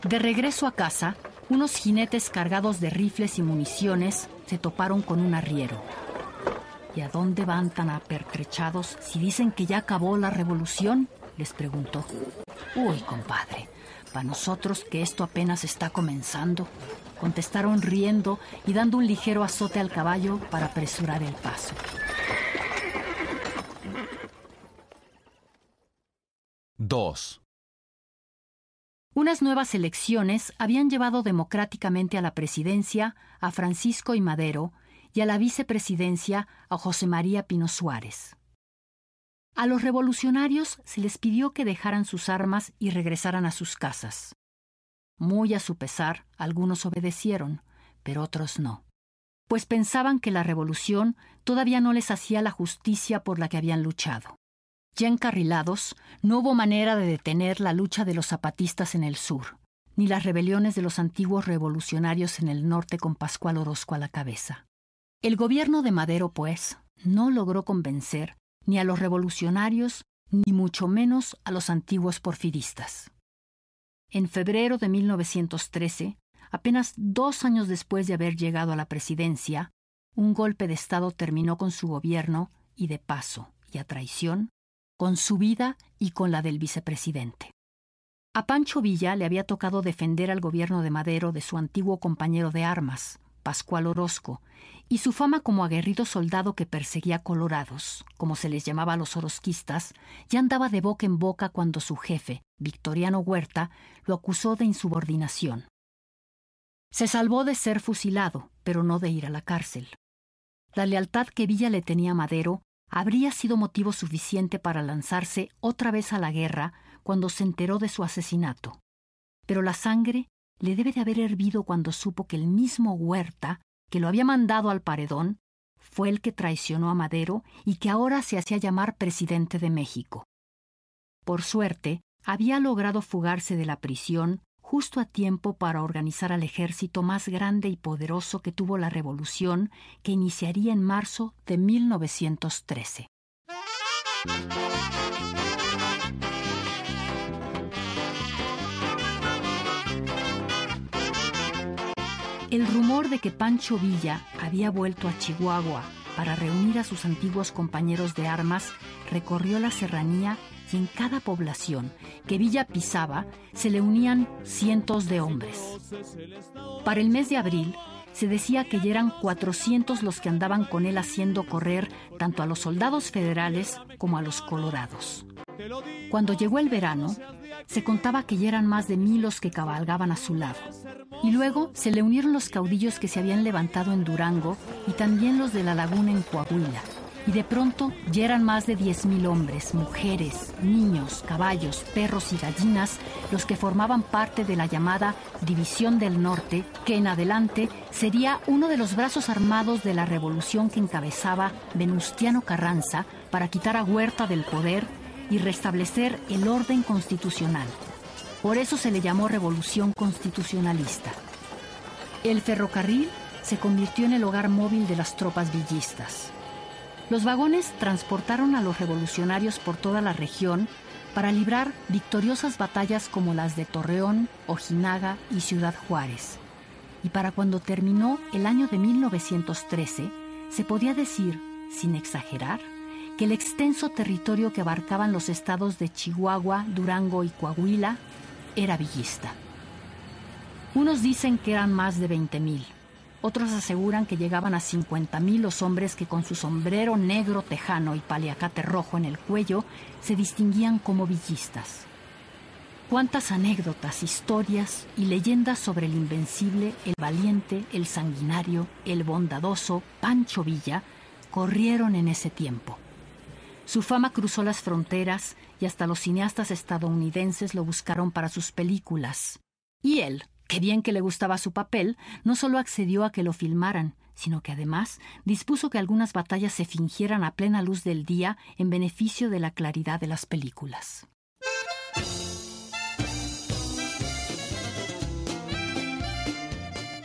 De regreso a casa, unos jinetes cargados de rifles y municiones se toparon con un arriero. ¿Y a dónde van tan apertrechados si dicen que ya acabó la revolución?, les preguntó. Uy, compadre, para nosotros que esto apenas está comenzando, contestaron riendo y dando un ligero azote al caballo para apresurar el paso. 2. Unas nuevas elecciones habían llevado democráticamente a la presidencia a Francisco I. Madero y a la vicepresidencia a José María Pino Suárez. A los revolucionarios se les pidió que dejaran sus armas y regresaran a sus casas. Muy a su pesar, algunos obedecieron, pero otros no, pues pensaban que la revolución todavía no les hacía la justicia por la que habían luchado. Ya encarrilados, no hubo manera de detener la lucha de los zapatistas en el sur, ni las rebeliones de los antiguos revolucionarios en el norte con Pascual Orozco a la cabeza. El gobierno de Madero, pues, no logró convencer ni a los revolucionarios, ni mucho menos a los antiguos porfiristas. En febrero de 1913, apenas 2 años después de haber llegado a la presidencia, un golpe de Estado terminó con su gobierno y, de paso y a traición, con su vida y con la del vicepresidente. A Pancho Villa le había tocado defender al gobierno de Madero de su antiguo compañero de armas, Pascual Orozco, y su fama como aguerrido soldado que perseguía colorados, como se les llamaba a los orozquistas, ya andaba de boca en boca cuando su jefe, Victoriano Huerta, lo acusó de insubordinación. Se salvó de ser fusilado, pero no de ir a la cárcel. La lealtad que Villa le tenía a Madero habría sido motivo suficiente para lanzarse otra vez a la guerra cuando se enteró de su asesinato. Pero la sangre le debe de haber hervido cuando supo que el mismo Huerta, que lo había mandado al paredón, fue el que traicionó a Madero y que ahora se hacía llamar presidente de México. Por suerte, había logrado fugarse de la prisión justo a tiempo para organizar al ejército más grande y poderoso que tuvo la revolución, que iniciaría en marzo de 1913. El rumor de que Pancho Villa había vuelto a Chihuahua para reunir a sus antiguos compañeros de armas recorrió la serranía y en cada población que Villa pisaba se le unían cientos de hombres. Para el mes de abril se decía que ya eran 400 los que andaban con él haciendo correr tanto a los soldados federales como a los colorados. Cuando llegó el verano, se contaba que ya eran más de 1000 los que cabalgaban a su lado. Y luego se le unieron los caudillos que se habían levantado en Durango y también los de la Laguna en Coahuila. Y de pronto ya eran más de 10,000 hombres, mujeres, niños, caballos, perros y gallinas los que formaban parte de la llamada División del Norte, que en adelante sería uno de los brazos armados de la revolución que encabezaba Venustiano Carranza para quitar a Huerta del poder y restablecer el orden constitucional. Por eso se le llamó Revolución Constitucionalista. El ferrocarril se convirtió en el hogar móvil de las tropas villistas. Los vagones transportaron a los revolucionarios por toda la región para librar victoriosas batallas como las de Torreón, Ojinaga y Ciudad Juárez. Y para cuando terminó el año de 1913, se podía decir, sin exagerar, que el extenso territorio que abarcaban los estados de Chihuahua, Durango y Coahuila era villista. Unos dicen que eran más de 20,000. Otros aseguran que llegaban a 50,000 los hombres que con su sombrero negro tejano y paliacate rojo en el cuello se distinguían como villistas. Cuántas anécdotas, historias y leyendas sobre el invencible, el valiente, el sanguinario, el bondadoso Pancho Villa corrieron en ese tiempo. Su fama cruzó las fronteras y hasta los cineastas estadounidenses lo buscaron para sus películas. Y él, que bien que le gustaba su papel, no solo accedió a que lo filmaran, sino que además dispuso que algunas batallas se fingieran a plena luz del día en beneficio de la claridad de las películas.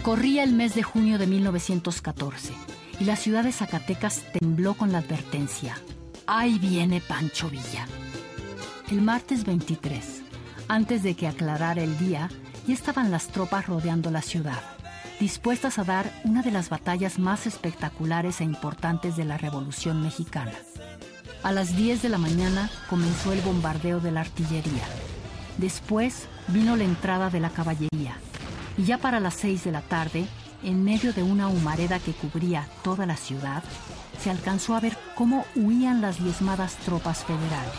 Corría el mes de junio de 1914 y la ciudad de Zacatecas tembló con la advertencia: ¡ahí viene Pancho Villa! El martes 23, antes de que aclarara el día, ya estaban las tropas rodeando la ciudad, dispuestas a dar una de las batallas más espectaculares e importantes de la Revolución Mexicana. A las 10 de la mañana comenzó el bombardeo de la artillería. Después vino la entrada de la caballería. Y ya para las 6 de la tarde, en medio de una humareda que cubría toda la ciudad, se alcanzó a ver cómo huían las diezmadas tropas federales.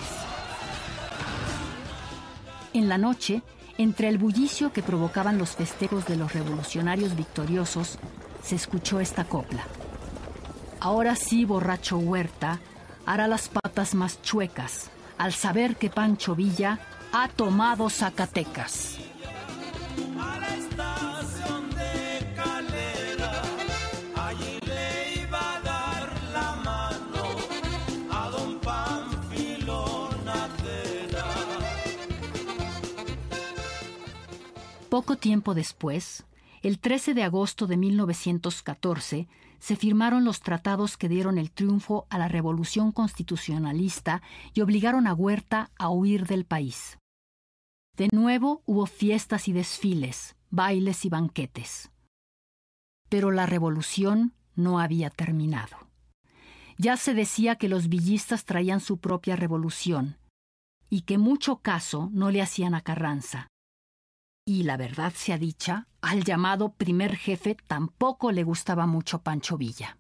En la noche, entre el bullicio que provocaban los festejos de los revolucionarios victoriosos, se escuchó esta copla. Ahora sí, borracho Huerta hará las patas más chuecas al saber que Pancho Villa ha tomado Zacatecas. Poco tiempo después, el 13 de agosto de 1914, se firmaron los tratados que dieron el triunfo a la Revolución Constitucionalista y obligaron a Huerta a huir del país. De nuevo hubo fiestas y desfiles, bailes y banquetes. Pero la revolución no había terminado. Ya se decía que los villistas traían su propia revolución y que mucho caso no le hacían a Carranza. Y la verdad sea dicha, al llamado primer jefe tampoco le gustaba mucho Pancho Villa.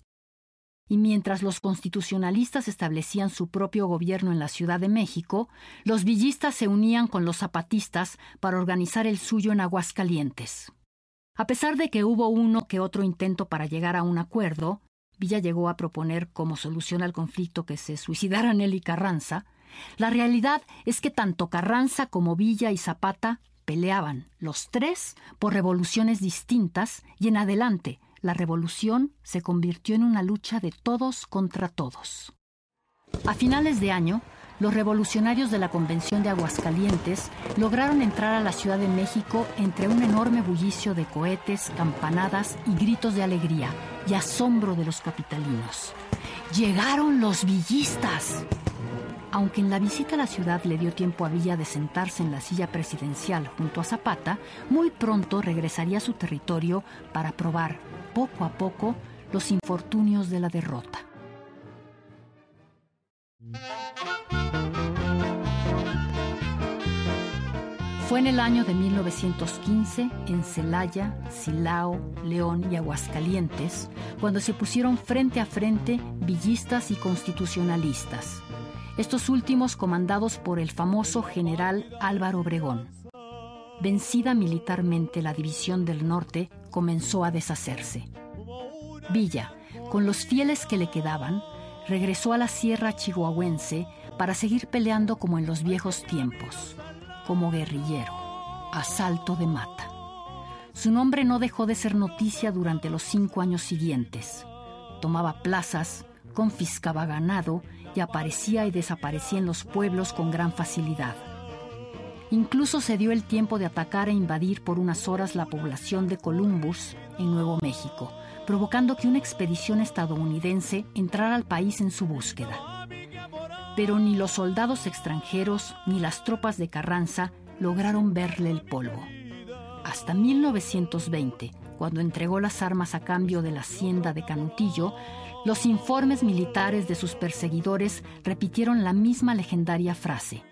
Y mientras los constitucionalistas establecían su propio gobierno en la Ciudad de México, los villistas se unían con los zapatistas para organizar el suyo en Aguascalientes. A pesar de que hubo uno que otro intento para llegar a un acuerdo, Villa llegó a proponer como solución al conflicto que se suicidaran él y Carranza. La realidad es que tanto Carranza como Villa y Zapata peleaban, los tres, por revoluciones distintas y en adelante la revolución se convirtió en una lucha de todos contra todos. A finales de año, los revolucionarios de la Convención de Aguascalientes lograron entrar a la Ciudad de México entre un enorme bullicio de cohetes, campanadas y gritos de alegría y asombro de los capitalinos. ¡Llegaron los villistas! Aunque en la visita a la ciudad le dio tiempo a Villa de sentarse en la silla presidencial junto a Zapata, muy pronto regresaría a su territorio para probar, poco a poco, los infortunios de la derrota. Fue en el año de 1915, en Celaya, Silao, León y Aguascalientes, cuando se pusieron frente a frente villistas y constitucionalistas. Estos últimos comandados por el famoso general Álvaro Obregón. Vencida militarmente la División del Norte, comenzó a deshacerse. Villa, con los fieles que le quedaban, regresó a la sierra chihuahuense para seguir peleando como en los viejos tiempos, como guerrillero, a salto de mata. Su nombre no dejó de ser noticia durante los 5 años siguientes. Tomaba plazas, confiscaba ganado y aparecía y desaparecía en los pueblos con gran facilidad. Incluso se dio el tiempo de atacar e invadir por unas horas la población de Columbus, en Nuevo México, provocando que una expedición estadounidense entrara al país en su búsqueda. Pero ni los soldados extranjeros ni las tropas de Carranza lograron verle el polvo. Hasta 1920, cuando entregó las armas a cambio de la hacienda de Canutillo, los informes militares de sus perseguidores repitieron la misma legendaria frase: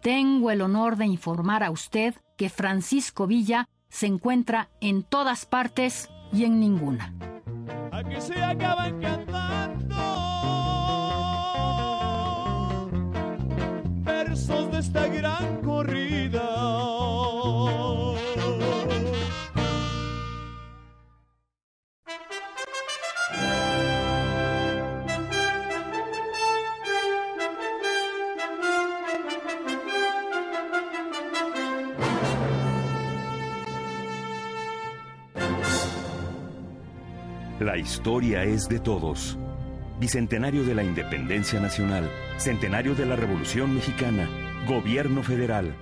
«Tengo el honor de informar a usted que Francisco Villa se encuentra en todas partes y en ninguna». Aquí se acaban cantando versos de esta gran corrida. La historia es de todos. Bicentenario de la Independencia Nacional, Centenario de la Revolución Mexicana, Gobierno Federal.